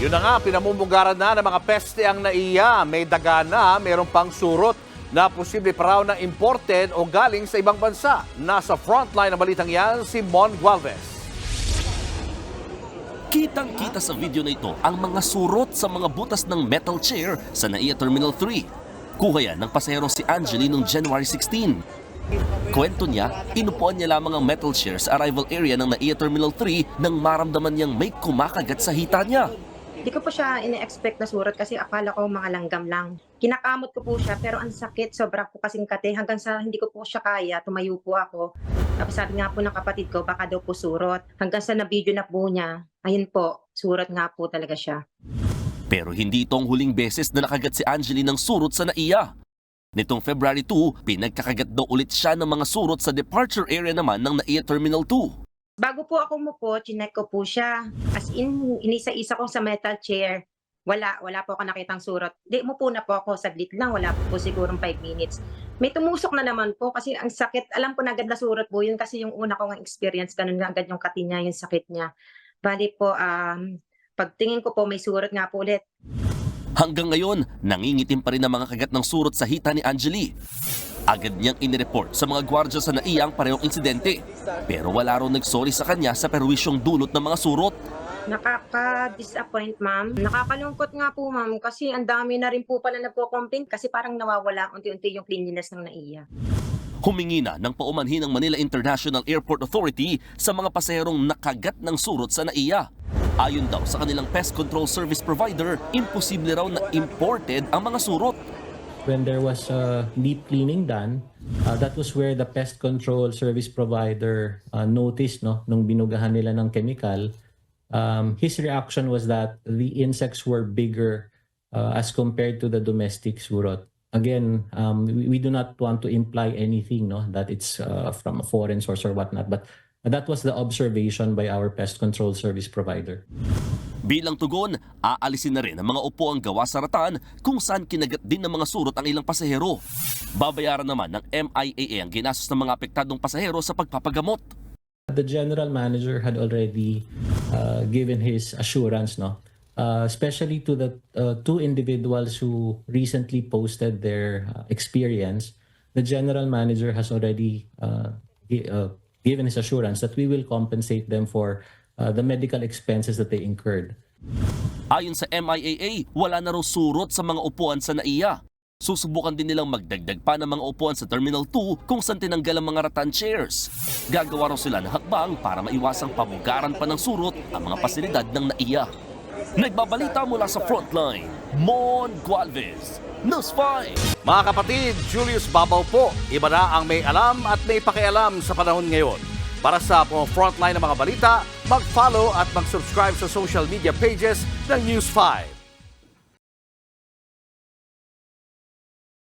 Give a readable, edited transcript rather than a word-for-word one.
Yun na nga, pinamumugaran na ng mga peste ang NAIA. May daga na, mayroon pang surot na posible pa raw na imported o galing sa ibang bansa. Nasa frontline ng balitang yan, si Mon Gualvez. Kitang-kita sa video na ito ang mga surot sa mga butas ng metal chair sa NAIA Terminal 3. Kuha yan ng pasaherong si Angeli noong January 16. Kwento niya, inupuan niya lamang ang metal chair sa arrival area ng NAIA Terminal 3 nang maramdaman niyang may kumakagat sa hita niya. Hindi ko po siya ine-expect na surot kasi akala ko mga langgam lang. Kinakamot ko po siya pero ang sakit, sobra po kasing kate. Hanggang sa hindi ko po siya kaya, tumayo po ako. Tapos sabi nga po ng kapatid ko, baka daw po surot. Hanggang sa na-video na po niya, ayun po, surot nga po talaga siya. Pero hindi itong huling beses na nakagat si Angeli ng surot sa NAIA. Nitong February 2, pinagkakagat daw ulit siya ng mga surot sa departure area naman ng NAIA Terminal 2. Bago po ako umupo, chinek ko po siya. As in, inisa-isa ko sa metal chair. Wala po ako nakitang surot. Di, umupo na po ako, saglit lang, wala po sigurong 5 minutes. May tumusok na naman po kasi ang sakit. Alam ko na agad na surot po yun kasi yung una kong experience, ganun na agad yung kati niya, yung sakit niya. Bali po, pagtingin ko po may surot nga po ulit. Hanggang ngayon, nangingitim pa rin ang mga kagat ng surot sa hita ni Angeli. Agad niyang inireport sa mga gwardya sa NAIA ang parehong insidente. Pero wala raw nagsorry sa kanya sa perwisyong dulot ng mga surot. Nakaka-disappoint, ma'am. Nakakalungkot nga po, ma'am, kasi ang dami na rin po pala nagko-complain kasi parang nawawala unti-unti yung cleanliness ng NAIA. Humingi na ng paumanhin ng Manila International Airport Authority sa mga pasaherong nakagat ng surot sa NAIA. Ayon daw sa kanilang pest control service provider, imposible raw na imported ang mga surot. When there was deep cleaning done, that was where the pest control service provider noticed, nung binugahan nila ng chemical, his reaction was that the insects were bigger as compared to the domestic surot. Again, we do not want to imply anything, that it's from a foreign source or whatnot, but that was the observation by our pest control service provider. Bilang tugon, aalisin na rin ang mga upuang gawa sa ratan kung saan kinagat din ng mga surot ang ilang pasahero. Babayaran naman ng MIAA ang ginastos ng mga apektadong pasahero sa pagpapagamot. The general manager had already given his assurance, especially to the two individuals who recently posted their experience. The general manager has already given his assurance that we will compensate them for the medical expenses that they incurred. Ayon sa MIAA, wala na raw surot sa mga upuan sa NAIA. Susubukan din nilang magdagdag pa ng mga upuan sa Terminal 2 kung saan tinanggal ang mga rattan chairs. Gagawa raw sila ng hakbang para maiwasang pabugaran pa ng surot ang mga pasilidad ng NAIA. Nagbabalita mula sa frontline, Mon Gualvez, News 5. Mga kapatid, Julius Babaw po. Iba na ang may alam at may pakialam sa panahon ngayon. Para sa frontline ng mga balita, mag-follow at mag-subscribe sa social media pages ng News 5.